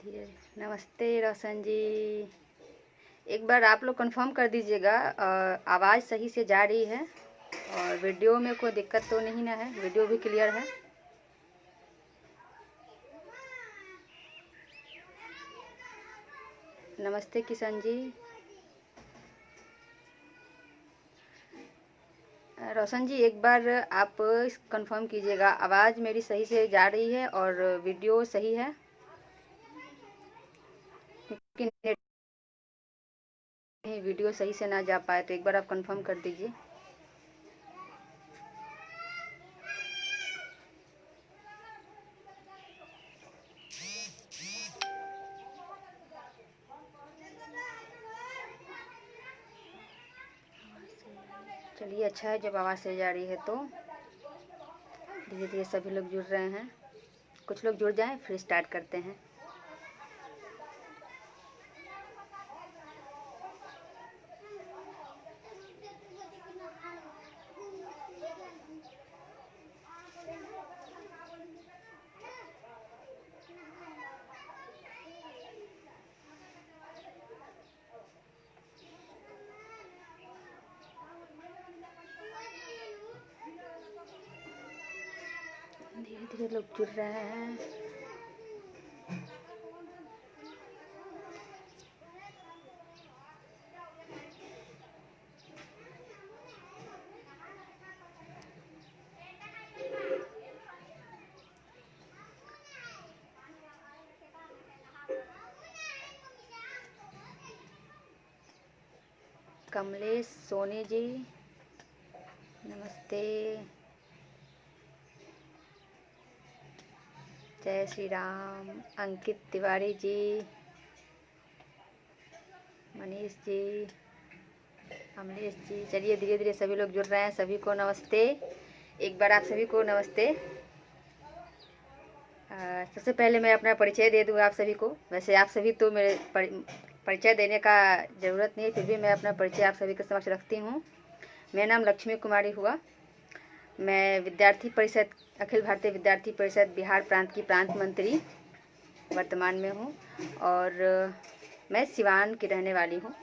धीरे नमस्ते रोशन जी। एक बार आप लोग कंफर्म कर दीजिएगा आवाज़ सही से जा रही है और वीडियो में कोई दिक्कत तो नहीं ना है, वीडियो भी क्लियर है। नमस्ते किशन जी। रोशन जी एक बार आप कंफर्म कीजिएगा आवाज़ मेरी सही से जा रही है और वीडियो सही है, क्योंकि नेट वीडियो सही से ना जा पाए तो एक बार आप कंफर्म कर दीजिए। चलिए अच्छा है, जब आवाज़ सही जा रही है तो धीरे धीरे सभी लोग जुड़ रहे हैं। कुछ लोग जुड़ जाएं फिर स्टार्ट करते हैं। धीरे धीरे लोग जुड़ रहे हैं। कमलेश सोनी जी नमस्ते। जय श्री राम। अंकित तिवारी जी, मनीष जी, अमलेश जी। चलिए धीरे धीरे सभी लोग जुड़ रहे हैं। सभी को नमस्ते। एक बार आप सभी को नमस्ते। सबसे पहले मैं अपना परिचय दे दूँ आप सभी को। वैसे आप सभी तो मेरे परिचय देने का ज़रूरत नहीं है, फिर भी मैं अपना परिचय आप सभी के समक्ष रखती हूँ। मेरा नाम लक्ष्मी कुमारी हुआ। मैं विद्यार्थी परिषद, अखिल भारतीय विद्यार्थी परिषद बिहार प्रांत की प्रांत मंत्री वर्तमान में हूँ और मैं सिवान की रहने वाली हूँ।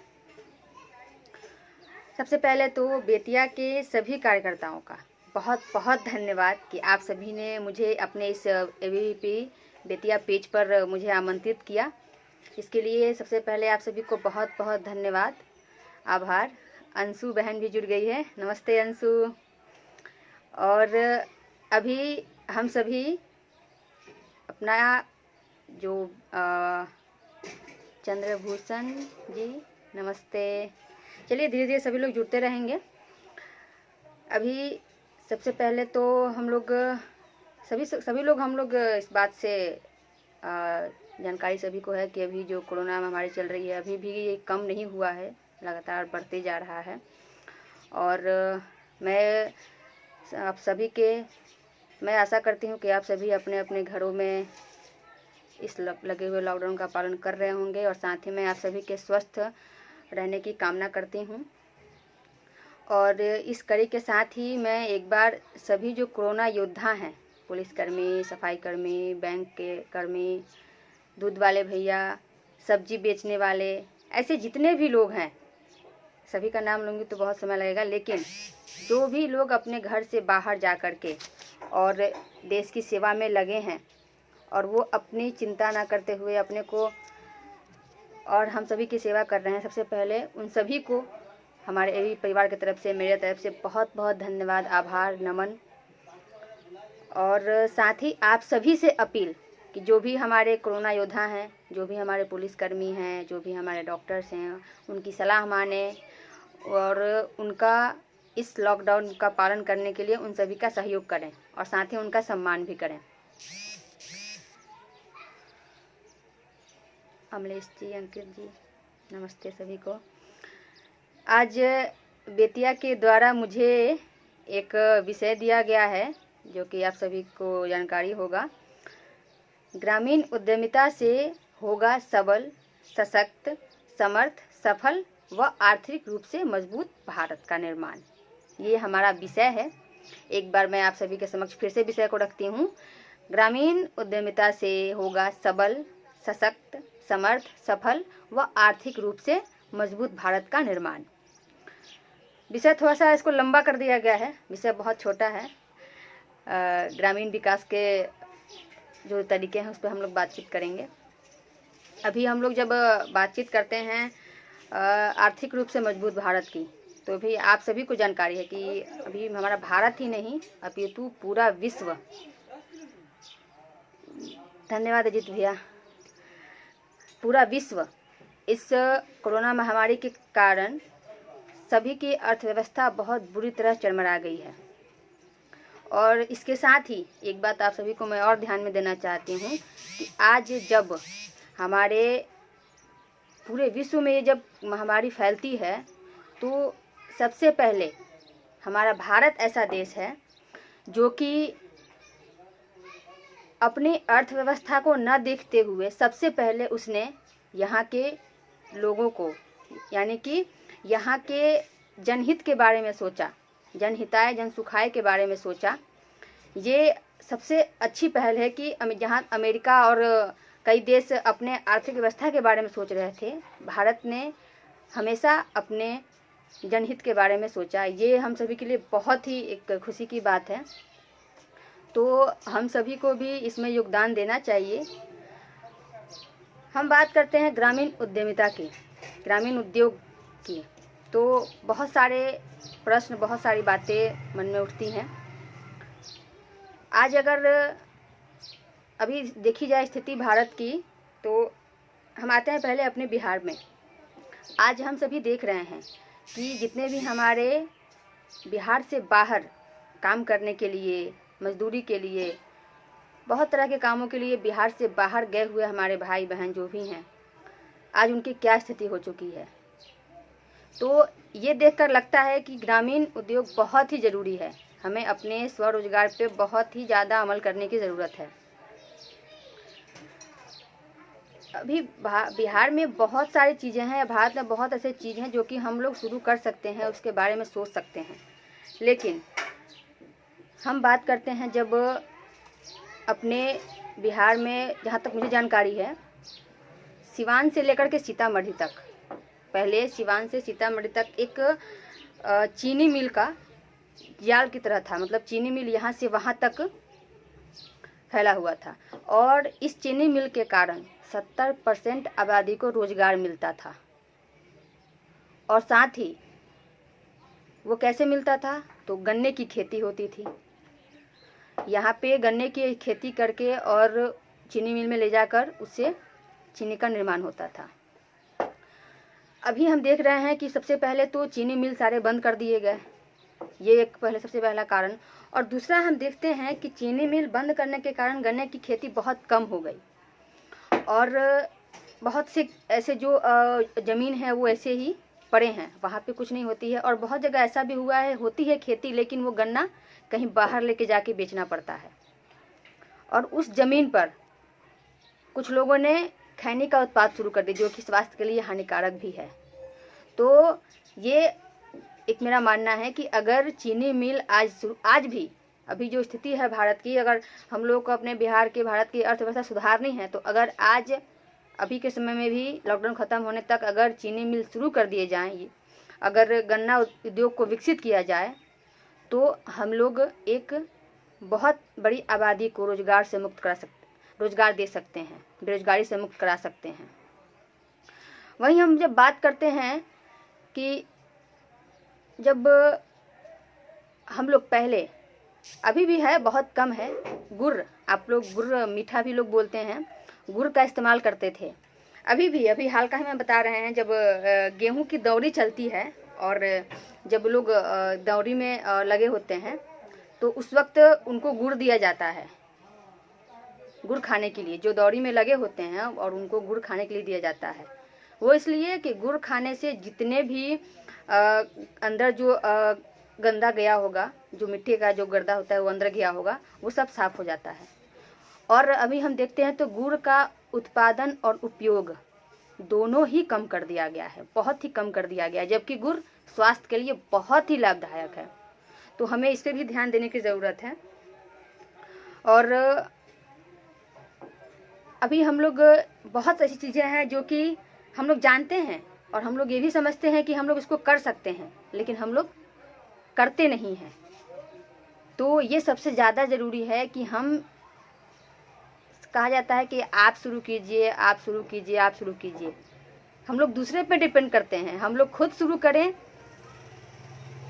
सबसे पहले तो बेतिया के सभी कार्यकर्ताओं का बहुत बहुत धन्यवाद कि आप सभी ने मुझे अपने इस एबीवीपी बेतिया पेज पर मुझे आमंत्रित किया। इसके लिए सबसे पहले आप सभी को बहुत बहुत धन्यवाद, आभार। अंशु बहन भी जुड़ गई है, नमस्ते अंशु। और अभी हम सभी अपना जो चंद्रभूषण जी नमस्ते। चलिए धीरे धीरे सभी लोग जुड़ते रहेंगे। अभी सबसे पहले तो हम लोग सभी लोग हम लोग इस बात से जानकारी सभी को है कि अभी जो कोरोना महामारी चल रही है अभी भी ये कम नहीं हुआ है, लगातार बढ़ते जा रहा है। और मैं आप सभी के मैं आशा करती हूँ कि आप सभी अपने अपने घरों में इस लगे हुए लॉकडाउन का पालन कर रहे होंगे और साथ ही मैं आप सभी के स्वस्थ रहने की कामना करती हूँ। और इस कड़ी के साथ ही मैं एक बार सभी जो कोरोना योद्धा हैं, पुलिसकर्मी, सफाई कर्मी, बैंक के कर्मी, दूध वाले भैया, सब्जी बेचने वाले, ऐसे जितने भी लोग हैं, सभी का नाम लूँगी तो बहुत समय लगेगा, लेकिन जो भी लोग अपने घर से बाहर जा कर के और देश की सेवा में लगे हैं और वो अपनी चिंता ना करते हुए अपने को और हम सभी की सेवा कर रहे हैं, सबसे पहले उन सभी को हमारे एबी परिवार की तरफ से, मेरे तरफ से बहुत बहुत धन्यवाद, आभार, नमन। और साथ ही आप सभी से अपील कि जो भी हमारे कोरोना योद्धा हैं, जो भी हमारे पुलिसकर्मी हैं, जो भी हमारे डॉक्टर्स हैं, उनकी सलाह माने और उनका इस लॉकडाउन का पालन करने के लिए उन सभी का सहयोग करें और साथ ही उनका सम्मान भी करें। अमलेश जी, अंकित जी, नमस्ते सभी को। आज बेतिया के द्वारा मुझे एक विषय दिया गया है जो कि आप सभी को जानकारी होगा। ग्रामीण उद्यमिता से होगा सबल, सशक्त, समर्थ, सफल व आर्थिक रूप से मजबूत भारत का निर्माण। ये हमारा विषय है। एक बार मैं आप सभी के समक्ष फिर से विषय को रखती हूँ। ग्रामीण उद्यमिता से होगा सबल, सशक्त, समर्थ, सफल व आर्थिक रूप से मजबूत भारत का निर्माण। विषय थोड़ा सा इसको लंबा कर दिया गया है, विषय बहुत छोटा है। ग्रामीण विकास के जो तरीके हैं उस पर हम लोग बातचीत करेंगे। अभी हम लोग जब बातचीत करते हैं आर्थिक रूप से मजबूत भारत की, तो भी आप सभी को जानकारी है कि अभी हमारा भारत ही नहीं अपितु पूरा विश्व, धन्यवाद अजीत भैया, पूरा विश्व इस कोरोना महामारी के कारण सभी की अर्थव्यवस्था बहुत बुरी तरह चरमरा गई है। और इसके साथ ही एक बात आप सभी को मैं और ध्यान में देना चाहती हूँ कि आज जब हमारे पूरे विश्व में ये जब महामारी फैलती है, तो सबसे पहले हमारा भारत ऐसा देश है जो कि अपनी अर्थव्यवस्था को न देखते हुए सबसे पहले उसने यहाँ के लोगों को, यानी कि यहाँ के जनहित के बारे में सोचा, जनहिताय जन सुखाय के बारे में सोचा। ये सबसे अच्छी पहल है कि जहाँ अमेरिका और कई देश अपने आर्थिक व्यवस्था के बारे में सोच रहे थे, भारत ने हमेशा अपने जनहित के बारे में सोचा। ये हम सभी के लिए बहुत ही एक खुशी की बात है, तो हम सभी को भी इसमें योगदान देना चाहिए। हम बात करते हैं ग्रामीण उद्यमिता की, ग्रामीण उद्योग की, तो बहुत सारे प्रश्न, बहुत सारी बातें मन में उठती हैं। आज अगर अभी देखी जाए स्थिति भारत की, तो हम आते हैं पहले अपने बिहार में। आज हम सभी देख रहे हैं कि जितने भी हमारे बिहार से बाहर काम करने के लिए, मजदूरी के लिए, बहुत तरह के कामों के लिए बिहार से बाहर गए हुए हमारे भाई बहन जो भी हैं, आज उनकी क्या स्थिति हो चुकी है। तो ये देखकर लगता है कि ग्रामीण उद्योग बहुत ही ज़रूरी है। हमें अपने स्वरोजगार पे बहुत ही ज़्यादा अमल करने की ज़रूरत है। अभी बिहार में बहुत सारी चीज़ें हैं, भारत में बहुत ऐसे चीज़ हैं जो कि हम लोग शुरू कर सकते हैं, उसके बारे में सोच सकते हैं। लेकिन हम बात करते हैं जब अपने बिहार में, जहाँ तक मुझे जानकारी है, सिवान से लेकर के सीतामढ़ी तक, पहले सिवान से सीतामढ़ी तक एक चीनी मिल का जाल की तरह था। मतलब चीनी मिल यहाँ से वहाँ तक फैला हुआ था, और इस चीनी मिल के कारण 70% आबादी को रोजगार मिलता था। और साथ ही वो कैसे मिलता था, तो गन्ने की खेती होती थी। यहाँ पे गन्ने की खेती करके और चीनी मिल में ले जाकर उससे चीनी का निर्माण होता था। अभी हम देख रहे हैं कि सबसे पहले तो चीनी मिल सारे बंद कर दिए गए, ये एक पहले सबसे पहला कारण। और दूसरा हम देखते हैं कि चीनी मिल बंद करने के कारण गन्ने की खेती बहुत कम हो गई, और बहुत से ऐसे जो ज़मीन है वो ऐसे ही पड़े हैं, वहाँ पे कुछ नहीं होती है। और बहुत जगह ऐसा भी हुआ है, होती है खेती, लेकिन वो गन्ना कहीं बाहर लेके जाके बेचना पड़ता है। और उस ज़मीन पर कुछ लोगों ने खैनी का उत्पाद शुरू कर दिया, जो कि स्वास्थ्य के लिए हानिकारक भी है। तो ये एक मेरा मानना है कि अगर चीनी मिल आज भी, अभी जो स्थिति है भारत की, अगर हम लोग को अपने बिहार के, भारत की अर्थव्यवस्था सुधारनी है, तो अगर आज अभी के समय में भी लॉकडाउन ख़त्म होने तक अगर चीनी मिल शुरू कर दिए जाएँ, अगर गन्ना उद्योग को विकसित किया जाए, तो हम लोग एक बहुत बड़ी आबादी को रोजगार दे सकते हैं, बेरोजगारी से मुक्त करा सकते हैं। वहीं हम जब बात करते हैं कि जब हम लोग पहले, अभी भी है, बहुत कम है, गुड़, आप लोग गुड़ मीठा भी लोग बोलते हैं, गुड़ का इस्तेमाल करते थे। अभी हाल का ही मैं बता रहे हैं, जब गेहूं की दौरी चलती है और जब लोग दौरी में लगे होते हैं, तो उस वक्त उनको गुड़ दिया जाता है, गुड़ खाने के लिए। जो दौरी में लगे होते हैं और उनको गुड़ खाने के लिए दिया जाता है, वो इसलिए कि गुड़ खाने से जितने भी अंदर जो गंदा गया होगा, जो मिट्टी का जो गर्दा होता है वो अंदर गया होगा, वो सब साफ हो जाता है। और अभी हम देखते हैं तो गुड़ का उत्पादन और उपयोग दोनों ही कम कर दिया गया है, बहुत ही कम कर दिया गया है, जबकि गुड़ स्वास्थ्य के लिए बहुत ही लाभदायक है। तो हमें इस पर भी ध्यान देने की ज़रूरत है। और अभी हम लोग बहुत ऐसी चीज़ें हैं जो कि हम लोग जानते हैं और हम लोग ये भी समझते हैं कि हम लोग इसको कर सकते हैं, लेकिन हम लोग करते नहीं हैं। तो ये सबसे ज़्यादा ज़रूरी है कि हम, कहा जाता है कि आप शुरू कीजिए, आप शुरू कीजिए, आप शुरू कीजिए। हम लोग दूसरे पे डिपेंड करते हैं। हम लोग खुद शुरू करें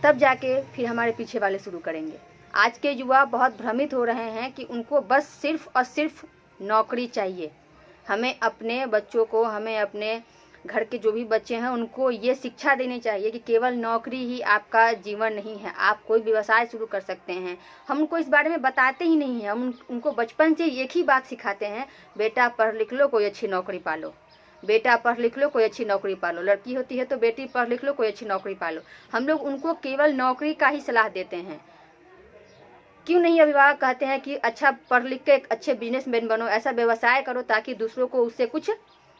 तब जाके फिर हमारे पीछे वाले शुरू करेंगे। आज के युवा बहुत भ्रमित हो रहे हैं कि उनको बस सिर्फ और सिर्फ नौकरी चाहिए। हमें अपने बच्चों को, हमें अपने घर के जो भी बच्चे हैं उनको ये शिक्षा देनी चाहिए कि केवल नौकरी ही आपका जीवन नहीं है, आप कोई व्यवसाय शुरू कर सकते हैं। हम उनको इस बारे में बताते ही नहीं हैं। हम उनको बचपन से एक ही बात सिखाते हैं, बेटा पढ़ लिख लो, कोई अच्छी नौकरी पालो। बेटा पढ़ लिख लो, कोई अच्छी नौकरी पालो। लड़की होती है तो बेटी पढ़ लिख लो, कोई अच्छी नौकरी पालो। हम लोग उनको केवल नौकरी का ही सलाह देते हैं। क्यों नहीं अभिभावक कहते हैं कि अच्छा पढ़ लिख के एक अच्छे बिजनेसमैन बनो, ऐसा व्यवसाय करो ताकि दूसरों को उससे कुछ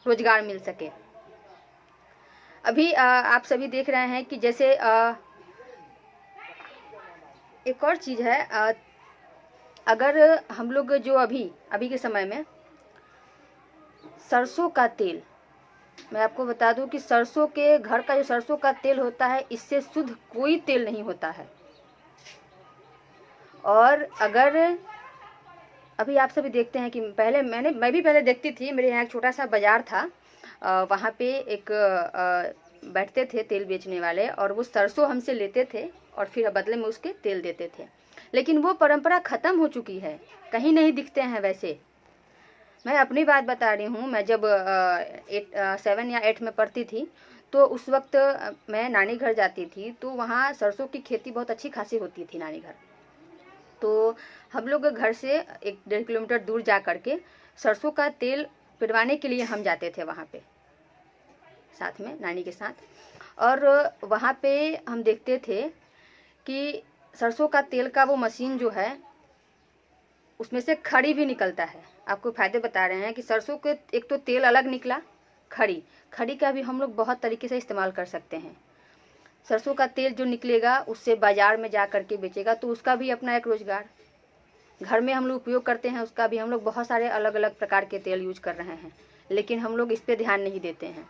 रोजगार मिल सके। अभी आप सभी देख रहे हैं कि जैसे एक और चीज़ है, अगर हम लोग जो अभी के समय में सरसों का तेल, मैं आपको बता दूं कि सरसों के घर का जो सरसों का तेल होता है, इससे शुद्ध कोई तेल नहीं होता है। और अगर अभी आप सभी देखते हैं कि मैं भी पहले देखती थी, मेरे यहाँ एक छोटा सा बाजार था, वहाँ पे एक बैठते थे तेल बेचने वाले और वो सरसों हमसे लेते थे और फिर बदले में उसके तेल देते थे। लेकिन वो परंपरा ख़त्म हो चुकी है, कहीं नहीं दिखते हैं वैसे। मैं अपनी बात बता रही हूँ। मैं जब 7 या 8 में पढ़ती थी तो उस वक्त मैं नानी घर जाती थी, तो वहाँ सरसों की खेती बहुत अच्छी खासी होती थी नानी घर। तो हम लोग घर से 1-1.5 किलोमीटर दूर जा करके सरसों का तेल पिलवाने के लिए हम जाते थे वहाँ पे साथ में नानी के साथ। और वहाँ पे हम देखते थे कि सरसों का तेल का वो मशीन जो है उसमें से खड़ी भी निकलता है। आपको फ़ायदे बता रहे हैं कि सरसों के एक तो तेल अलग निकला, खड़ी का भी हम लोग बहुत तरीके से इस्तेमाल कर सकते हैं। सरसों का तेल जो निकलेगा उससे बाज़ार में जा कर के बेचेगा तो उसका भी अपना एक रोज़गार। घर में हम लोग उपयोग करते हैं उसका भी, हम लोग बहुत सारे अलग अलग प्रकार के तेल यूज कर रहे हैं, लेकिन हम लोग इस पर ध्यान नहीं देते हैं।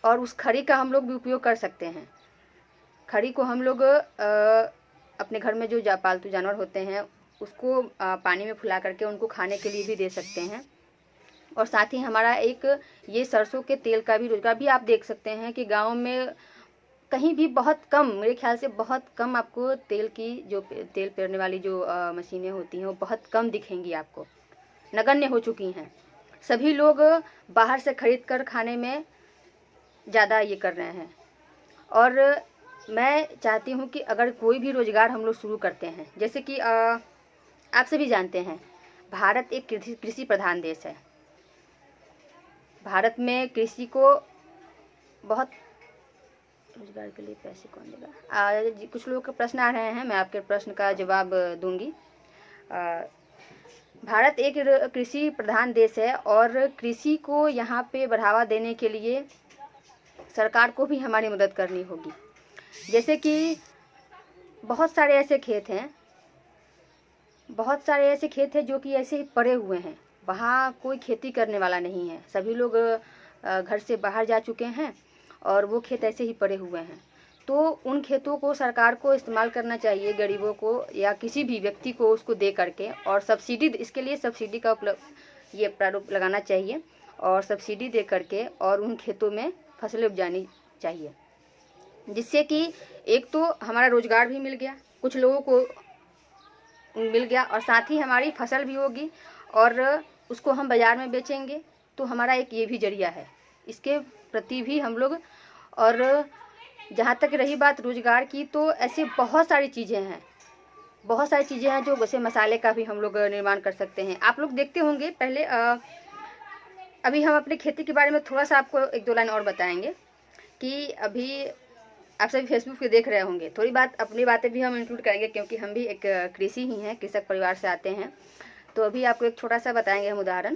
और उस खड़ी का हम लोग भी उपयोग कर सकते हैं। खड़ी को हम लोग अपने घर में जो पालतू जानवर होते हैं उसको पानी में फुला करके उनको खाने के लिए भी दे सकते हैं। और साथ ही हमारा एक ये सरसों के तेल का भी रोजगार भी आप देख सकते हैं कि गांव में कहीं भी बहुत कम, मेरे ख्याल से बहुत कम आपको तेल की जो तेल पेरने वाली जो मशीनें होती हैं वो बहुत कम दिखेंगी आपको, नगण्य हो चुकी हैं। सभी लोग बाहर से खरीद कर खाने में ज़्यादा ये कर रहे हैं। और मैं चाहती हूँ कि अगर कोई भी रोज़गार हम लोग शुरू करते हैं, जैसे कि आप सभी जानते हैं भारत एक कृषि प्रधान देश है। भारत में कृषि को बहुत, रोजगार के लिए पैसे कौन देगा? कुछ लोगों के प्रश्न आ रहे हैं, मैं आपके प्रश्न का जवाब दूंगी। भारत एक कृषि प्रधान देश है और कृषि को यहाँ पे बढ़ावा देने के लिए सरकार को भी हमारी मदद करनी होगी। जैसे कि बहुत सारे ऐसे खेत हैं जो कि ऐसे ही पड़े हुए हैं, वहाँ कोई खेती करने वाला नहीं है। सभी लोग घर से बाहर जा चुके हैं और वो खेत ऐसे ही पड़े हुए हैं। तो उन खेतों को सरकार को इस्तेमाल करना चाहिए, गरीबों को या किसी भी व्यक्ति को उसको दे करके, और सब्सिडी, इसके लिए सब्सिडी का ये प्रारूप लगाना चाहिए और सब्सिडी दे करके और उन खेतों में फसलें उपजानी चाहिए, जिससे कि एक तो हमारा रोजगार भी मिल गया, कुछ लोगों को मिल गया, और साथ ही हमारी फसल भी होगी और उसको हम बाज़ार में बेचेंगे तो हमारा एक ये भी जरिया है इसके प्रति भी हम लोग। और जहाँ तक रही बात रोज़गार की, तो ऐसे बहुत सारी चीज़ें हैं जो जैसे मसाले का भी हम लोग निर्माण कर सकते हैं। आप लोग देखते होंगे पहले अभी हम अपने खेती के बारे में थोड़ा सा आपको 1-2 लाइन और बताएंगे कि अभी आप सभी फेसबुक पे देख रहे होंगे, थोड़ी बात अपनी बातें भी हम इंक्लूड करेंगे क्योंकि हम भी एक कृषि ही हैं, कृषक परिवार से आते हैं। तो अभी आपको एक छोटा सा बताएंगे हम उदाहरण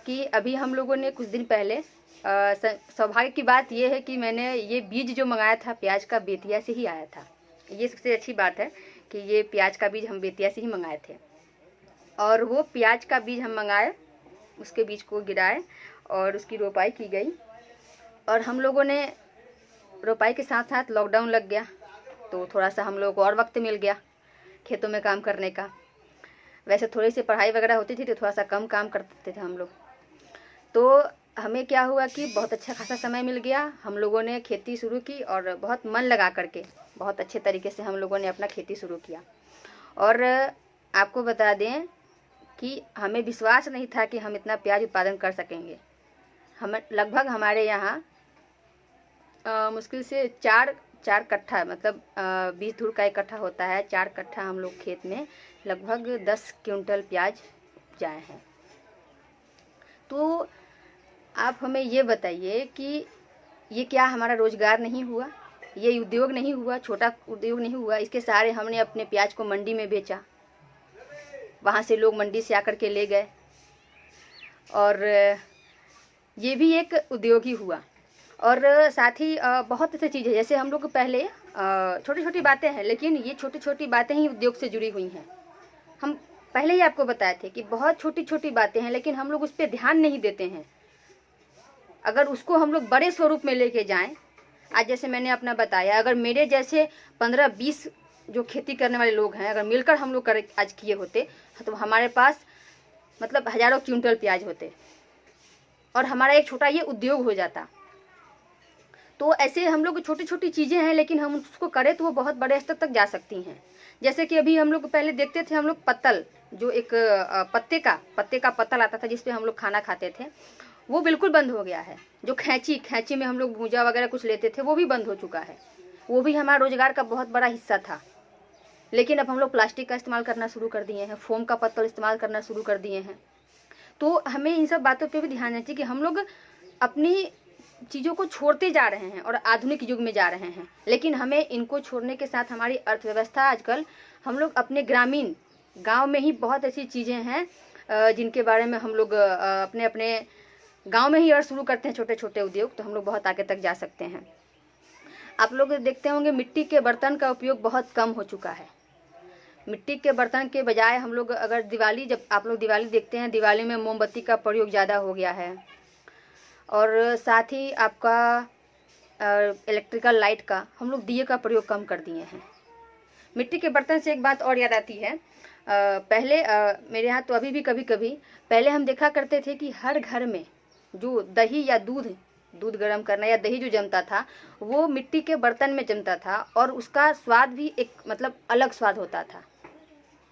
कि अभी हम लोगों ने कुछ दिन पहले, सौभाग्य की बात ये है कि मैंने ये बीज जो मंगाया था प्याज का, बेतिया से ही आया था। ये सबसे अच्छी बात है कि ये प्याज का बीज हम बेतिया से ही मंगाए थे। और वो प्याज का बीज हम मंगाए उसके बीज को गिराए और उसकी रोपाई की गई। और हम लोगों ने रोपाई के साथ साथ लॉकडाउन लग गया, तो थोड़ा सा हम लोगों को और वक्त मिल गया खेतों में काम करने का। वैसे थोड़ी सी पढ़ाई वगैरह होती थी तो थोड़ा सा कम काम करते थे हम लोग। तो हमें क्या हुआ कि बहुत अच्छा खासा समय मिल गया। हम लोगों ने खेती शुरू की और बहुत मन लगा करके बहुत अच्छे तरीके से हम लोगों ने अपना खेती शुरू किया। और आपको बता दें कि हमें विश्वास नहीं था कि हम इतना प्याज उत्पादन कर सकेंगे। हम लगभग हमारे यहाँ मुश्किल से चार कट्ठा, मतलब 20 धूर का इकट्ठा होता है, 4 कट्ठा हम लोग खेत में लगभग 10 क्विंटल प्याज जाए हैं। तो आप हमें ये बताइए कि ये क्या हमारा रोजगार नहीं हुआ, ये उद्योग नहीं हुआ, छोटा उद्योग नहीं हुआ? इसके सहारे हमने अपने प्याज को मंडी में बेचा, वहाँ से लोग मंडी से आकर के ले गए, और ये भी एक उद्योग ही हुआ। और साथ ही बहुत ऐसी चीज़ें, जैसे हम लोग पहले छोटी छोटी बातें हैं, लेकिन ये छोटी छोटी बातें ही उद्योग से जुड़ी हुई हैं। हम पहले ही आपको बताए थे कि बहुत छोटी छोटी बातें हैं, लेकिन हम लोग उस पर ध्यान नहीं देते हैं। अगर उसको हम लोग बड़े स्वरूप में लेके जाएं, आज जैसे मैंने अपना बताया, अगर मेरे जैसे 15-20 जो खेती करने वाले लोग हैं, अगर मिलकर हम लोग आज किए होते तो हमारे पास मतलब हजारों क्विंटल प्याज होते और हमारा एक छोटा ये उद्योग हो जाता। तो ऐसे हम लोग छोटी छोटी चीज़ें हैं, लेकिन हम उसको करें तो वो बहुत बड़े स्तर तक जा सकती हैं। जैसे कि अभी हम लोग पहले देखते थे, हम लोग पत्तल, जो एक पत्ते का पत्तल आता था जिसपे हम लोग खाना खाते थे, वो बिल्कुल बंद हो गया है। जो खैंची में हम लोग भूजा वगैरह कुछ लेते थे, वो भी बंद हो चुका है। वो भी हमारा रोजगार का बहुत बड़ा हिस्सा था। लेकिन अब हम लोग प्लास्टिक का इस्तेमाल करना शुरू कर दिए हैं, फोम का पत्तल इस्तेमाल करना शुरू कर दिए हैं। तो हमें इन सब बातों पे भी ध्यान देना चाहिए कि हम लोग अपनी चीज़ों को छोड़ते जा रहे हैं और आधुनिक युग में जा रहे हैं। लेकिन हमें इनको छोड़ने के साथ हमारी अर्थव्यवस्था, आजकल हम लोग अपने ग्रामीण गांव में ही बहुत ऐसी चीज़ें हैं जिनके बारे में हम लोग अपने अपने गांव में ही अगर शुरू करते हैं छोटे छोटे उद्योग, तो हम लोग बहुत आगे तक जा सकते हैं। आप लोग देखते होंगे मिट्टी के बर्तन का उपयोग बहुत कम हो चुका है। मिट्टी के बर्तन के बजाय हम लोग अगर दिवाली, जब आप लोग दिवाली देखते हैं, दिवाली में मोमबत्ती का प्रयोग ज़्यादा हो गया है। और साथ ही आपका इलेक्ट्रिकल लाइट का, हम लोग दिए का प्रयोग कम कर दिए हैं। मिट्टी के बर्तन से एक बात और याद आती है, पहले मेरे यहाँ तो अभी भी कभी कभी, पहले हम देखा करते थे कि हर घर में जो दही या दूध गर्म करना या दही जो जमता था, वो मिट्टी के बर्तन में जमता था और उसका स्वाद भी एक मतलब अलग स्वाद होता था।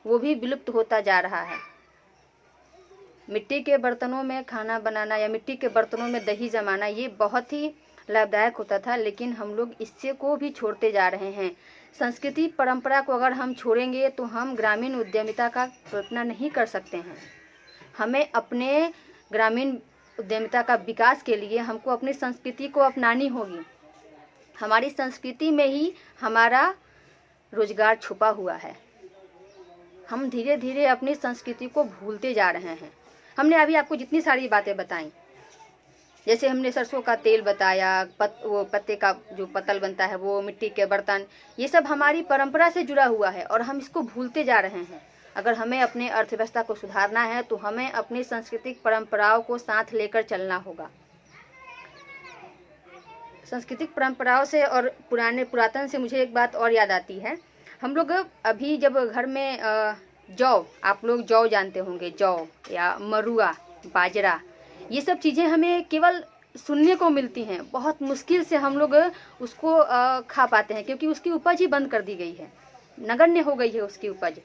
वो भी विलुप्त होता जा रहा है। मिट्टी के बर्तनों में खाना बनाना या मिट्टी के बर्तनों में दही जमाना, ये बहुत ही लाभदायक होता था, लेकिन हम लोग इससे को भी छोड़ते जा रहे हैं। संस्कृति परंपरा को अगर हम छोड़ेंगे तो हम ग्रामीण उद्यमिता का कल्पना नहीं कर सकते हैं। हमें अपने ग्रामीण उद्यमिता का विकास के लिए हमको अपनी संस्कृति को अपनानी होगी। हमारी संस्कृति में ही हमारा रोजगार छुपा हुआ है। हम धीरे धीरे अपनी संस्कृति को भूलते जा रहे हैं। हमने अभी आपको जितनी सारी बातें बताई, जैसे हमने सरसों का तेल बताया, वो पत्ते का जो पत्तल बनता है, वो मिट्टी के बर्तन, ये सब हमारी परंपरा से जुड़ा हुआ है और हम इसको भूलते जा रहे हैं। अगर हमें अपने अर्थव्यवस्था को सुधारना है तो हमें अपनी सांस्कृतिक परंपराओं को साथ लेकर चलना होगा। सांस्कृतिक परंपराओं से और पुरातन से मुझे एक बात और याद आती है। हम लोग अभी जब घर में जौ, आप लोग जौ जानते होंगे, जौ या मरुआ, बाजरा, ये सब चीज़ें हमें केवल सुनने को मिलती हैं। बहुत मुश्किल से हम लोग उसको खा पाते हैं, क्योंकि उसकी उपज ही बंद कर दी गई है, नगण्य हो गई है उसकी उपज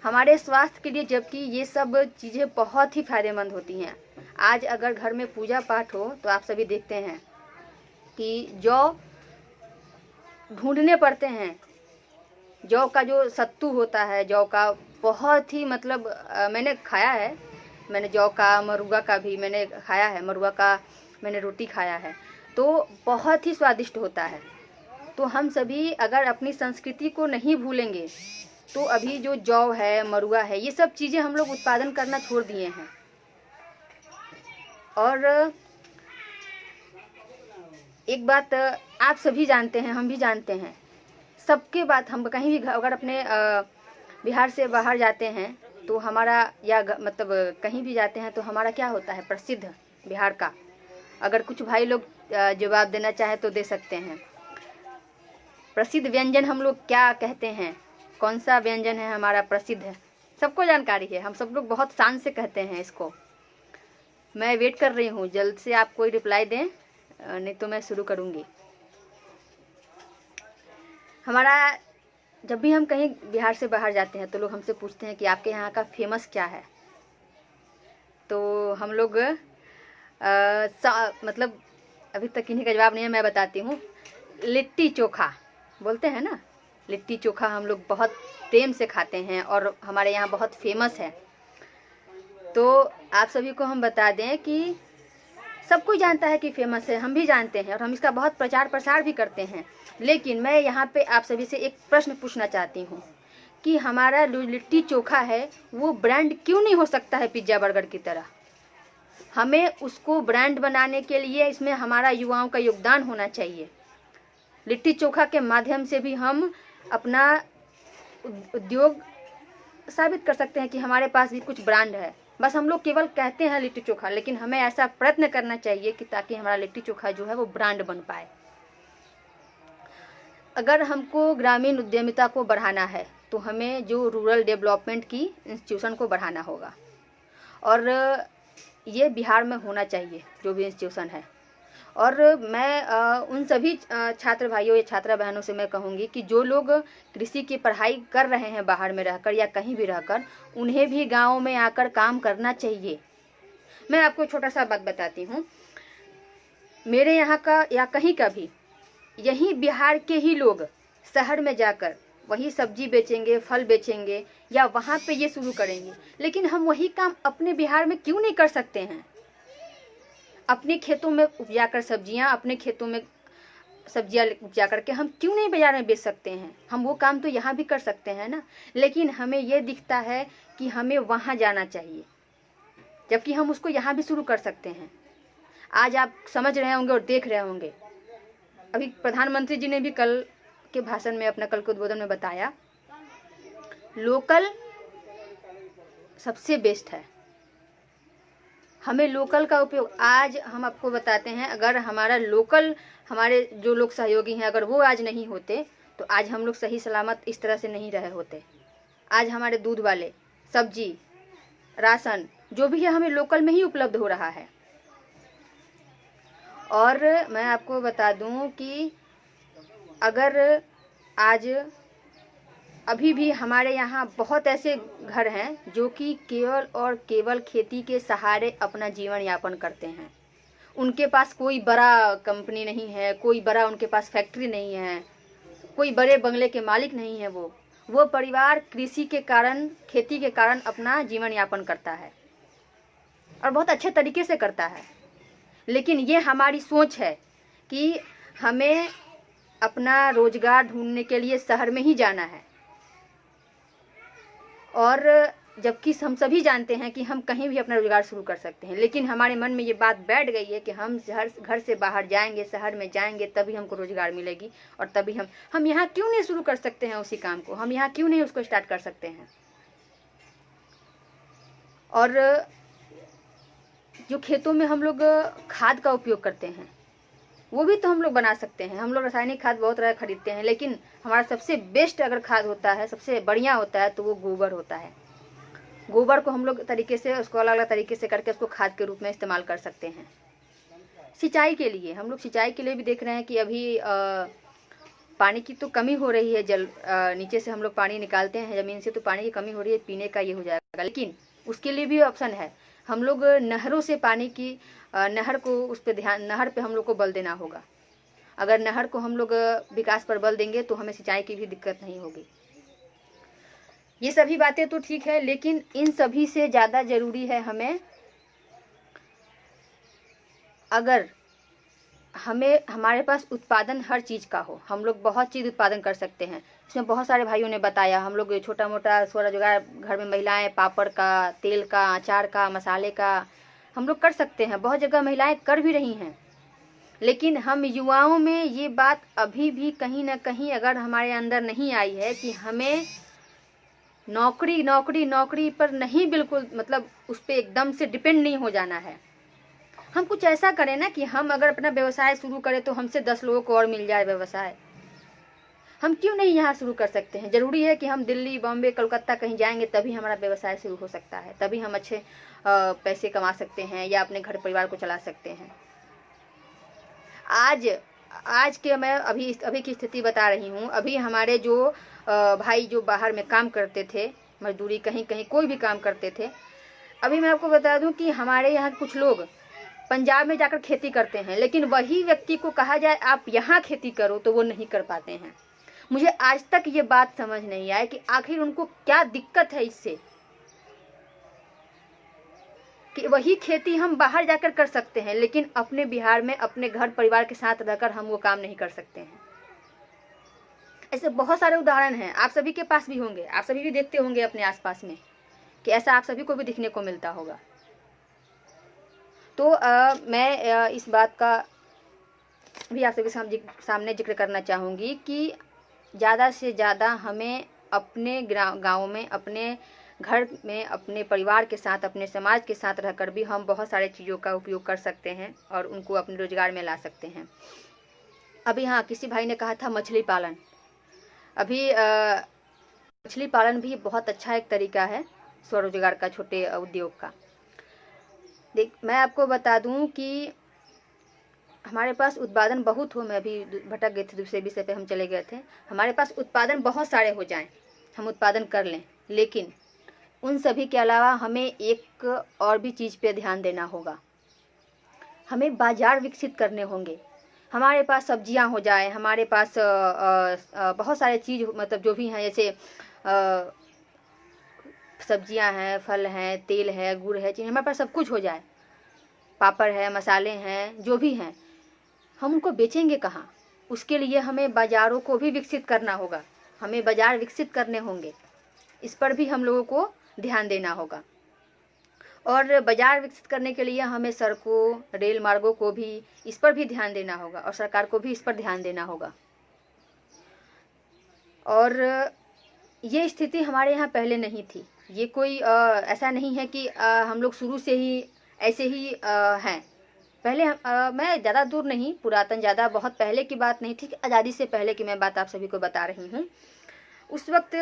हमारे स्वास्थ्य के लिए, जबकि ये सब चीज़ें बहुत ही फायदेमंद होती हैं। आज अगर घर में पूजा पाठ हो तो आप सभी देखते हैं कि जौ ढूंढने पड़ते हैं। जौ का जो सत्तू होता है, जौ का बहुत ही मतलब मैंने खाया है, मैंने जौ का, मरुआ का भी मैंने खाया है, मरुआ का मैंने रोटी खाया है, तो बहुत ही स्वादिष्ट होता है। तो हम सभी अगर अपनी संस्कृति को नहीं भूलेंगे तो अभी जो जौ है, मरुआ है, ये सब चीज़ें हम लोग उत्पादन करना छोड़ दिए हैं। और एक बात आप सभी जानते हैं, हम भी जानते हैं, सबके बात, हम कहीं भी अगर अपने बिहार से बाहर जाते हैं तो हमारा या मतलब कहीं भी जाते हैं तो हमारा क्या होता है प्रसिद्ध बिहार का। अगर कुछ भाई लोग जवाब देना चाहे तो दे सकते हैं। प्रसिद्ध व्यंजन हम लोग क्या कहते हैं, कौन सा व्यंजन है हमारा प्रसिद्ध है, सबको जानकारी है। हम सब लोग बहुत शान से कहते हैं इसको। मैं वेट कर रही हूँ, जल्द से आप कोई रिप्लाई दें, नहीं तो मैं शुरू करूँगी। हमारा जब भी हम कहीं बिहार से बाहर जाते हैं तो लोग हमसे पूछते हैं कि आपके यहाँ का फेमस क्या है। तो हम लोग मतलब अभी तक इन्हीं का जवाब नहीं है, मैं बताती हूँ। लिट्टी चोखा बोलते हैं ना, लिट्टी चोखा हम लोग बहुत प्रेम से खाते हैं और हमारे यहाँ बहुत फेमस है। तो आप सभी को हम बता दें कि सब कोई जानता है कि फेमस है, हम भी जानते हैं और हम इसका बहुत प्रचार प्रसार भी करते हैं। लेकिन मैं यहाँ पे आप सभी से एक प्रश्न पूछना चाहती हूँ कि हमारा जो लिट्टी चोखा है वो ब्रांड क्यों नहीं हो सकता है पिज्ज़ा बर्गर की तरह। हमें उसको ब्रांड बनाने के लिए इसमें हमारा युवाओं का योगदान होना चाहिए। लिट्टी चोखा के माध्यम से भी हम अपना उद्योग साबित कर सकते हैं कि हमारे पास भी कुछ ब्रांड है। बस हम लोग केवल कहते हैं लिट्टी चोखा, लेकिन हमें ऐसा प्रयत्न करना चाहिए कि ताकि हमारा लिट्टी चोखा जो है वो ब्रांड बन पाए। अगर हमको ग्रामीण उद्यमिता को बढ़ाना है तो हमें जो रूरल डेवलपमेंट की इंस्टीट्यूशन को बढ़ाना होगा और ये बिहार में होना चाहिए जो भी इंस्टीट्यूशन है। और मैं उन सभी छात्र भाइयों या छात्रा बहनों से मैं कहूँगी कि जो लोग कृषि की पढ़ाई कर रहे हैं बाहर में रहकर या कहीं भी रहकर, उन्हें भी गाँव में आकर काम करना चाहिए। मैं आपको छोटा सा बात बताती हूँ। मेरे यहाँ का या कहीं का भी यही बिहार के ही लोग शहर में जाकर वही सब्जी बेचेंगे, फल बेचेंगे या वहाँ पे ये शुरू करेंगे। लेकिन हम वही काम अपने बिहार में क्यों नहीं कर सकते हैं? अपने खेतों में उपजाकर सब्जियां, अपने खेतों में सब्जियां उपजा करके हम क्यों नहीं बाजार में बेच सकते हैं? हम वो काम तो यहाँ भी कर सकते हैं ना। लेकिन हमें ये दिखता है कि हमें वहाँ जाना चाहिए, जबकि हम उसको यहाँ भी शुरू कर सकते हैं। आज आप समझ रहे होंगे और देख रहे होंगे, अभी प्रधानमंत्री जी ने भी कल के भाषण में, अपना कल के उद्बोधन में बताया, लोकल सबसे बेस्ट है। हमें लोकल का उपयोग, आज हम आपको बताते हैं, अगर हमारा लोकल, हमारे जो लोग सहयोगी हैं, अगर वो आज नहीं होते तो आज हम लोग सही सलामत इस तरह से नहीं रहे होते। आज हमारे दूध वाले, सब्जी, राशन जो भी है हमें लोकल में ही उपलब्ध हो रहा है। और मैं आपको बता दूं कि अगर आज अभी भी हमारे यहाँ बहुत ऐसे घर हैं जो कि केवल और केवल खेती के सहारे अपना जीवन यापन करते हैं। उनके पास कोई बड़ा कंपनी नहीं है, कोई बड़ा उनके पास फैक्ट्री नहीं है, कोई बड़े बंगले के मालिक नहीं है। वो परिवार कृषि के कारण, खेती के कारण अपना जीवन यापन करता है और बहुत अच्छे तरीके से करता है। लेकिन ये हमारी सोच है कि हमें अपना रोजगार ढूंढने के लिए शहर में ही जाना है, और जबकि हम सभी जानते हैं कि हम कहीं भी अपना रोजगार शुरू कर सकते हैं। लेकिन हमारे मन में ये बात बैठ गई है कि हम घर से बाहर जाएंगे, शहर में जाएंगे, तभी हमको रोजगार मिलेगी और तभी हम यहाँ क्यों नहीं शुरू कर सकते हैं उसी काम को? हम यहाँ क्यों नहीं उसको स्टार्ट कर सकते हैं? और जो खेतों में हम लोग खाद का उपयोग करते हैं वो भी तो हम लोग बना सकते हैं। हम लोग रासायनिक खाद बहुत तरह खरीदते हैं, लेकिन हमारा सबसे बेस्ट अगर खाद होता है, सबसे बढ़िया होता है, तो वो गोबर होता है। गोबर को हम लोग तरीके से, उसको अलग अलग तरीके से करके उसको खाद के रूप में इस्तेमाल कर सकते हैं। सिंचाई के लिए हम लोग, सिंचाई के लिए भी देख रहे हैं कि अभी पानी की तो कमी हो रही है। नीचे से हम लोग पानी निकालते हैं ज़मीन से, तो पानी की कमी हो रही है, पीने का ये हो जाएगा। लेकिन उसके लिए भी ऑप्शन है। हम लोग नहरों से पानी की, नहर को, उस पर ध्यान, नहर पे हम लोग को बल देना होगा। अगर नहर को हम लोग विकास पर बल देंगे तो हमें सिंचाई की भी दिक्कत नहीं होगी। ये सभी बातें तो ठीक है, लेकिन इन सभी से ज़्यादा ज़रूरी है हमें, अगर हमारे पास उत्पादन हर चीज़ का हो, हम लोग बहुत चीज़ उत्पादन कर सकते हैं। इसमें बहुत सारे भाइयों ने बताया, हम लोग छोटा मोटा स्वरोजगार, घर में महिलाएं पापड़ का, तेल का, अचार का, मसाले का हम लोग कर सकते हैं। बहुत जगह महिलाएं कर भी रही हैं। लेकिन हम युवाओं में ये बात अभी भी कहीं ना कहीं अगर हमारे अंदर नहीं आई है कि हमें नौकरी नौकरी नौकरी पर नहीं, बिल्कुल मतलब उस पर एकदम से डिपेंड नहीं हो जाना है। हम कुछ ऐसा करें ना कि हम अगर अपना व्यवसाय शुरू करें तो हमसे 10 लोगों को और मिल जाए व्यवसाय। हम क्यों नहीं यहाँ शुरू कर सकते हैं? जरूरी है कि हम दिल्ली, बॉम्बे, कोलकाता कहीं जाएंगे तभी हमारा व्यवसाय शुरू हो सकता है, तभी हम अच्छे पैसे कमा सकते हैं या अपने घर परिवार को चला सकते हैं। आज के मैं अभी की स्थिति बता रही हूँ। अभी हमारे जो भाई जो बाहर में काम करते थे, मजदूरी कहीं कहीं कोई भी काम करते थे, अभी मैं आपको बता दूं कि हमारे यहाँ कुछ लोग पंजाब में जाकर खेती करते हैं, लेकिन वही व्यक्ति को कहा जाए आप यहाँ खेती करो तो वो नहीं कर पाते हैं। मुझे आज तक ये बात समझ नहीं आया कि आखिर उनको क्या दिक्कत है इससे, कि वही खेती हम बाहर जाकर कर सकते हैं लेकिन अपने बिहार में अपने घर परिवार के साथ रहकर हम वो काम नहीं कर सकते हैं। ऐसे बहुत सारे उदाहरण हैं, आप सभी के पास भी होंगे, आप सभी भी देखते होंगे अपने आसपास में कि ऐसा आप सभी को भी दिखने को मिलता होगा। तो मैं इस बात का भी आप सभी सामने जिक्र करना चाहूँगी कि ज़्यादा से ज़्यादा हमें अपने गाँव में, अपने घर में, अपने परिवार के साथ, अपने समाज के साथ रहकर भी हम बहुत सारे चीज़ों का उपयोग कर सकते हैं और उनको अपने रोजगार में ला सकते हैं। अभी हाँ, किसी भाई ने कहा था मछली पालन। अभी मछली पालन भी बहुत अच्छा एक तरीका है स्वरोजगार का, छोटे उद्योग का। मैं आपको बता दूं कि हमारे पास उत्पादन बहुत हो, मैं अभी भटक गए थे, दूसरे विषय पे हम चले गए थे। हमारे पास उत्पादन बहुत सारे हो जाएं, हम उत्पादन कर लें, लेकिन उन सभी के अलावा हमें एक और भी चीज़ पे ध्यान देना होगा। हमें बाजार विकसित करने होंगे। हमारे पास सब्जियां हो जाए, हमारे पास बहुत सारे चीज़ मतलब जो भी हैं, जैसे सब्जियां हैं, फल हैं, तेल है, गुड़ है, चीनी, हमारे पास सब कुछ हो जाए, पापड़ है, मसाले हैं, जो भी हैं, हम उनको बेचेंगे कहाँ? उसके लिए हमें बाज़ारों को भी विकसित करना होगा, हमें बाज़ार विकसित करने होंगे। इस पर भी हम लोगों को ध्यान देना होगा। और बाज़ार विकसित करने के लिए हमें सड़कों, रेल मार्गों को भी, इस पर भी ध्यान देना होगा और सरकार को भी इस पर ध्यान देना होगा। और ये स्थिति हमारे यहाँ पहले नहीं थी। ये कोई ऐसा नहीं है कि हम लोग शुरू से ही ऐसे ही हैं। पहले मैं ज़्यादा दूर नहीं, पुरातन ज़्यादा बहुत पहले की बात नहीं थी, आज़ादी से पहले की मैं बात आप सभी को बता रही हूँ। उस वक्त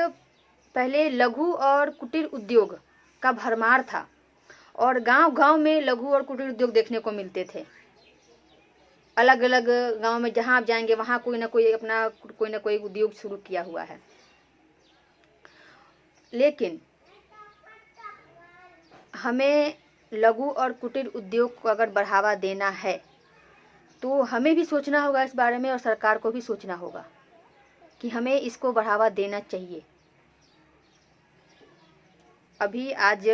पहले लघु और कुटीर उद्योग का भरमार था और गांव-गांव में लघु और कुटीर उद्योग देखने को मिलते थे। अलग अलग गांव में जहां आप जाएंगे वहां कोई ना कोई अपना कोई ना कोई उद्योग शुरू किया हुआ है। लेकिन हमें लघु और कुटीर उद्योग को अगर बढ़ावा देना है तो हमें भी सोचना होगा इस बारे में और सरकार को भी सोचना होगा कि हमें इसको बढ़ावा देना चाहिए। अभी आज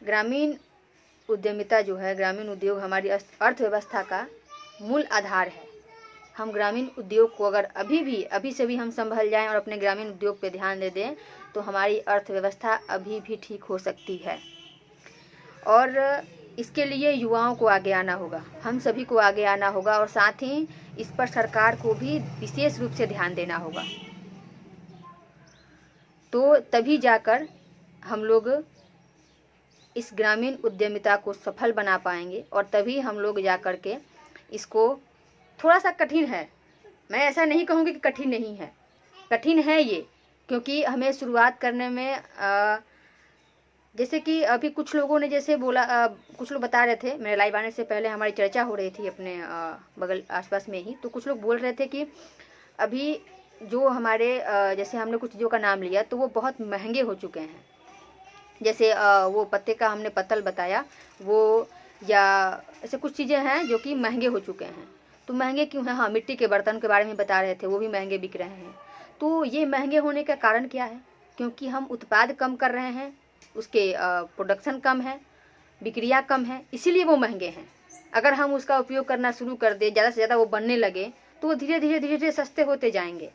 ग्रामीण उद्यमिता जो है, ग्रामीण उद्योग हमारी अर्थव्यवस्था का मूल आधार है। हम ग्रामीण उद्योग को अगर अभी से भी हम संभल जाएं और अपने ग्रामीण उद्योग पे ध्यान दे दें तो हमारी अर्थव्यवस्था अभी भी ठीक हो सकती है। और इसके लिए युवाओं को आगे आना होगा, हम सभी को आगे आना होगा और साथ ही इस पर सरकार को भी विशेष रूप से ध्यान देना होगा। तो तभी जाकर हम लोग इस ग्रामीण उद्यमिता को सफल बना पाएंगे और तभी हम लोग जाकर के इसको, थोड़ा सा कठिन है, मैं ऐसा नहीं कहूँगी कि कठिन नहीं है, कठिन है ये, क्योंकि हमें शुरुआत करने में जैसे कि अभी कुछ लोगों ने जैसे बोला, कुछ लोग बता रहे थे, मेरे लाइव आने से पहले हमारी चर्चा हो रही थी अपने बगल आसपास में ही, तो कुछ लोग बोल रहे थे कि अभी जो हमारे जैसे हमने कुछ चीज़ों का नाम लिया तो वो बहुत महंगे हो चुके हैं। जैसे वो पत्ते का हमने पत्तल बताया, वो या ऐसे कुछ चीज़ें हैं जो कि महंगे हो चुके हैं। तो महंगे क्यों हैं? हाँ, मिट्टी के बर्तन के बारे में बता रहे थे, वो भी महंगे बिक रहे हैं। तो ये महंगे होने का कारण क्या है? क्योंकि हम उत्पाद कम कर रहे हैं, उसके प्रोडक्शन कम है, बिक्रियाँ कम है, इसीलिए वो महंगे हैं। अगर हम उसका उपयोग करना शुरू कर दें, ज़्यादा से ज़्यादा वो बनने लगे, तो वो धीरे धीरे सस्ते होते जाएंगे।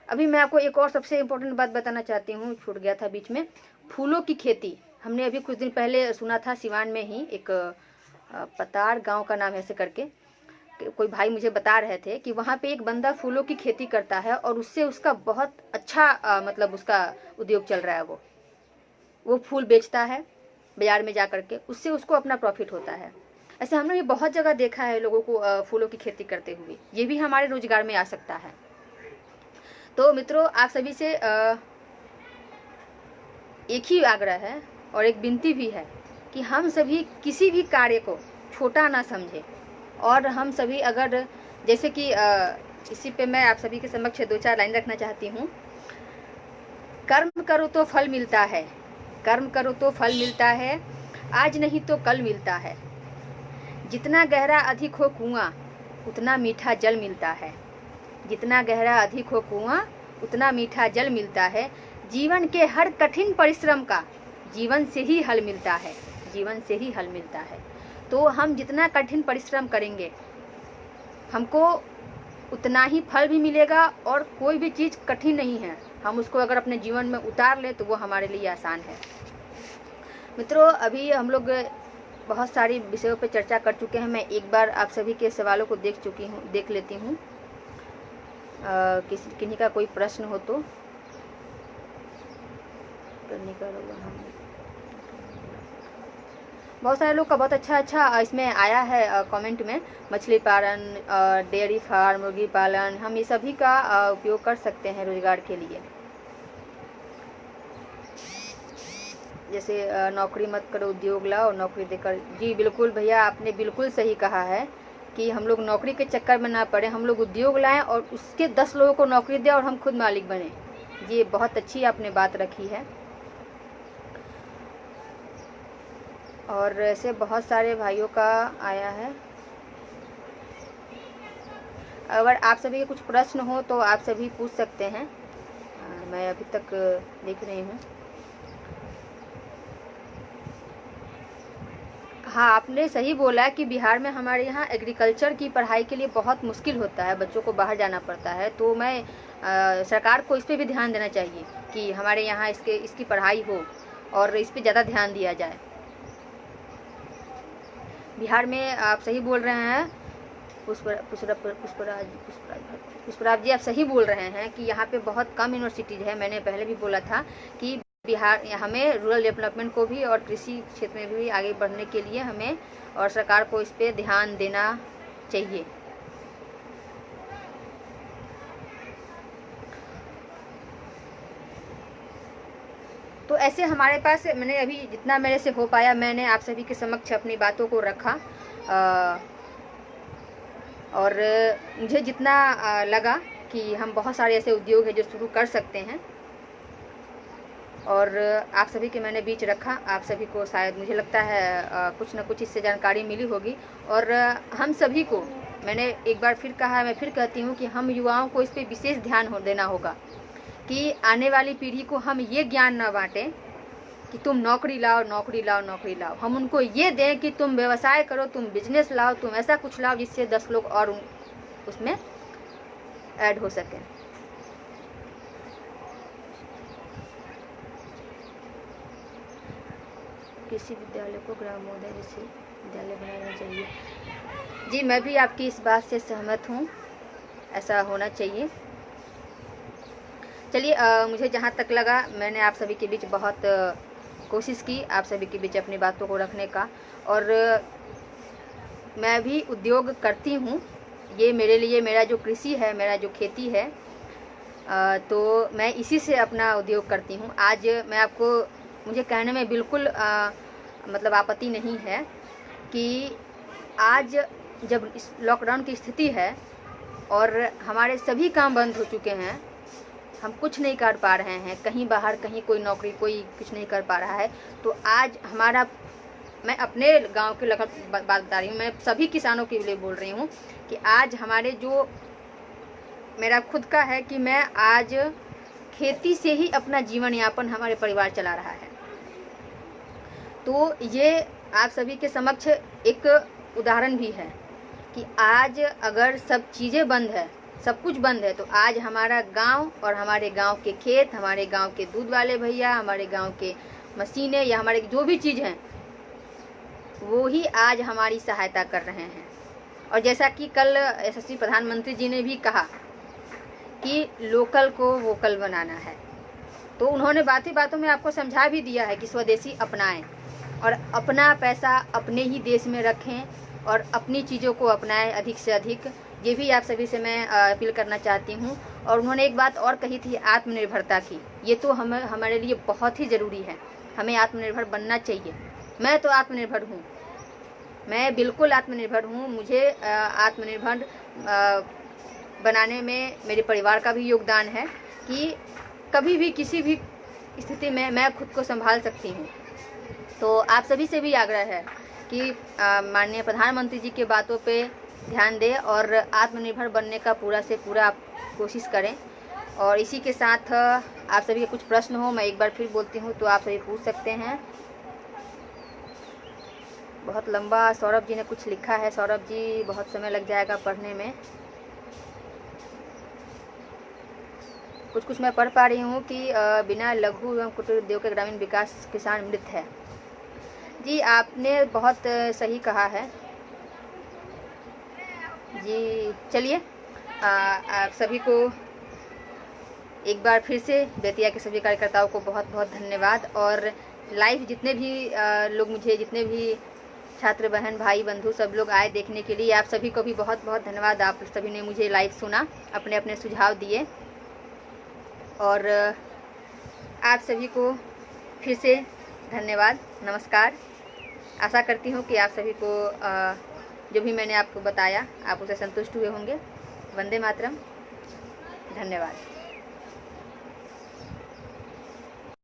अभी मैं आपको एक और सबसे इम्पोर्टेंट बात बताना चाहती हूँ, छूट गया था बीच में। फूलों की खेती हमने अभी कुछ दिन पहले सुना था, सिवान में ही एक पतार गांव का नाम ऐसे करके, कोई भाई मुझे बता रहे थे कि वहाँ पे एक बंदा फूलों की खेती करता है और उससे उसका बहुत अच्छा मतलब उसका उद्योग चल रहा है। वो फूल बेचता है बाजार में जा करके, उससे उसको अपना प्रॉफिट होता है। ऐसे हमने ये बहुत जगह देखा है लोगों को फूलों की खेती करते हुए। ये भी हमारे रोजगार में आ सकता है। तो मित्रों, आप सभी से एक ही आग्रह है और एक विनती भी है कि हम सभी किसी भी कार्य को छोटा ना समझें। और हम सभी अगर जैसे कि इसी पे मैं आप सभी के समक्ष 2-4 लाइन रखना चाहती हूँ। कर्म करो तो फल मिलता है, कर्म करो तो फल मिलता है, आज नहीं तो कल मिलता है। जितना गहरा अधिक हो कुआं उतना मीठा जल मिलता है, जितना गहरा अधिक हो कुआं उतना मीठा जल मिलता है। जीवन के हर कठिन परिश्रम का जीवन से ही हल मिलता है, जीवन से ही हल मिलता है। तो हम जितना कठिन परिश्रम करेंगे हमको उतना ही फल भी मिलेगा। और कोई भी चीज़ कठिन नहीं है, हम उसको अगर अपने जीवन में उतार ले तो वो हमारे लिए आसान है। मित्रों, अभी हम लोग बहुत सारी विषयों पर चर्चा कर चुके हैं। मैं एक बार आप सभी के सवालों को देख लेती हूँ। किन्हीं का कोई प्रश्न हो तो करने का। बहुत सारे लोग का बहुत अच्छा इसमें आया है कमेंट में। मछली पालन, डेयरी फार्म, मुर्गी पालन, हम ये सभी का उपयोग कर सकते हैं रोजगार के लिए। जैसे नौकरी मत करो, उद्योग लाओ, नौकरी देकर। जी बिल्कुल भैया, आपने बिल्कुल सही कहा है कि हम लोग नौकरी के चक्कर में ना पड़े, हम लोग उद्योग लाएं और उसके 10 लोगों को नौकरी दें और हम खुद मालिक बने। ये बहुत अच्छी आपने बात रखी है। और ऐसे बहुत सारे भाइयों का आया है। अगर आप सभी के कुछ प्रश्न हो तो आप सभी पूछ सकते हैं। मैं अभी तक देख रही हूँ। हाँ, आपने सही बोला कि बिहार में हमारे यहाँ एग्रीकल्चर की पढ़ाई के लिए बहुत मुश्किल होता है, बच्चों को बाहर जाना पड़ता है। तो मैं सरकार को इस पे भी ध्यान देना चाहिए कि हमारे यहाँ इसकी पढ़ाई हो और इस पे ज़्यादा ध्यान दिया जाए। बिहार में आप सही बोल रहे हैं पुष्पराज जी, आप सही बोल रहे हैं कि यहाँ पे बहुत कम यूनिवर्सिटीज़ है। मैंने पहले भी बोला था कि बिहार हमें रूरल डेवलपमेंट को भी और कृषि क्षेत्र में भी आगे बढ़ने के लिए हमें और सरकार को इस पे ध्यान देना चाहिए। तो ऐसे हमारे पास मैंने अभी जितना मेरे से हो पाया मैंने आप सभी के समक्ष अपनी बातों को रखा। और मुझे जितना लगा कि हम बहुत सारे ऐसे उद्योग हैं जो शुरू कर सकते हैं और आप सभी के मैंने बीच रखा। आप सभी को शायद मुझे लगता है कुछ न कुछ इससे जानकारी मिली होगी। और हम सभी को मैंने एक बार फिर कहा, मैं फिर कहती हूँ कि हम युवाओं को इस पर विशेष ध्यान देना होगा कि आने वाली पीढ़ी को हम ये ज्ञान न बांटें कि तुम नौकरी लाओ नौकरी लाओ नौकरी लाओ। हम उनको ये दें कि तुम व्यवसाय करो, तुम बिजनेस लाओ, तुम ऐसा कुछ लाओ जिससे 10 लोग और उसमें ऐड हो सकें। कृषि विद्यालय को ग्रामोदय जैसे विद्यालय बनाना चाहिए। जी, मैं भी आपकी इस बात से सहमत हूँ, ऐसा होना चाहिए। चलिए, मुझे जहाँ तक लगा मैंने आप सभी के बीच बहुत कोशिश की आप सभी के बीच अपनी बातों को रखने का। और मैं भी उद्योग करती हूँ। ये मेरे लिए मेरा जो कृषि है, मेरा जो खेती है, तो मैं इसी से अपना उद्योग करती हूँ। आज मैं आपको मुझे कहने में बिल्कुल मतलब आपत्ति नहीं है कि आज जब इस लॉकडाउन की स्थिति है और हमारे सभी काम बंद हो चुके हैं, हम कुछ नहीं कर पा रहे हैं, कहीं बाहर कहीं कोई नौकरी कोई कुछ नहीं कर पा रहा है, तो आज हमारा, मैं अपने गांव के बात बता रही हूँ, मैं सभी किसानों के लिए बोल रही हूँ कि आज हमारे जो मेरा खुद का है कि मैं आज खेती से ही अपना जीवन यापन हमारे परिवार चला रहा है। तो ये आप सभी के समक्ष एक उदाहरण भी है कि आज अगर सब चीज़ें बंद है, सब कुछ बंद है, तो आज हमारा गांव और हमारे गांव के खेत, हमारे गांव के दूध वाले भैया, हमारे गांव के मशीनें या हमारे जो भी चीज़ हैं वो ही आज हमारी सहायता कर रहे हैं। और जैसा कि कल यशस्वी प्रधानमंत्री जी ने भी कहा कि लोकल को वोकल बनाना है, तो उन्होंने बातों बातों में आपको समझा भी दिया है कि स्वदेशी अपनाएं और अपना पैसा अपने ही देश में रखें और अपनी चीज़ों को अपनाएं अधिक से अधिक। ये भी आप सभी से मैं अपील करना चाहती हूँ। और उन्होंने एक बात और कही थी आत्मनिर्भरता की, ये तो हमारे लिए बहुत ही ज़रूरी है, हमें आत्मनिर्भर बनना चाहिए। मैं तो आत्मनिर्भर हूँ, मैं बिल्कुल आत्मनिर्भर हूँ। मुझे आत्मनिर्भर बनाने में मेरे परिवार का भी योगदान है कि कभी भी किसी भी स्थिति में मैं खुद को संभाल सकती हूँ। तो आप सभी से भी आग्रह है कि माननीय प्रधानमंत्री जी के बातों पे ध्यान दें और आत्मनिर्भर बनने का पूरा से पूरा आप कोशिश करें। और इसी के साथ आप सभी के कुछ प्रश्न हो, मैं एक बार फिर बोलती हूँ, तो आप सभी पूछ सकते हैं। बहुत लंबा सौरभ जी ने कुछ लिखा है। सौरभ जी, बहुत समय लग जाएगा पढ़ने में। कुछ मैं पढ़ पा रही हूँ कि बिना लघु एवं कुटीर उद्योग के ग्रामीण विकास किसान मृत है। जी, आपने बहुत सही कहा है जी। चलिए, आप सभी को एक बार फिर से बेतिया के सभी कार्यकर्ताओं को बहुत बहुत धन्यवाद। और लाइव जितने भी लोग मुझे, जितने भी छात्र बहन भाई बंधु सब लोग आए देखने के लिए, आप सभी को भी बहुत बहुत धन्यवाद। आप सभी ने मुझे लाइव सुना, अपने अपने सुझाव दिए। और आप सभी को फिर से धन्यवाद, नमस्कार। आशा करती हूँ कि आप सभी को जो भी मैंने आपको बताया आप उसे संतुष्ट हुए होंगे। वंदे मातरम, धन्यवाद।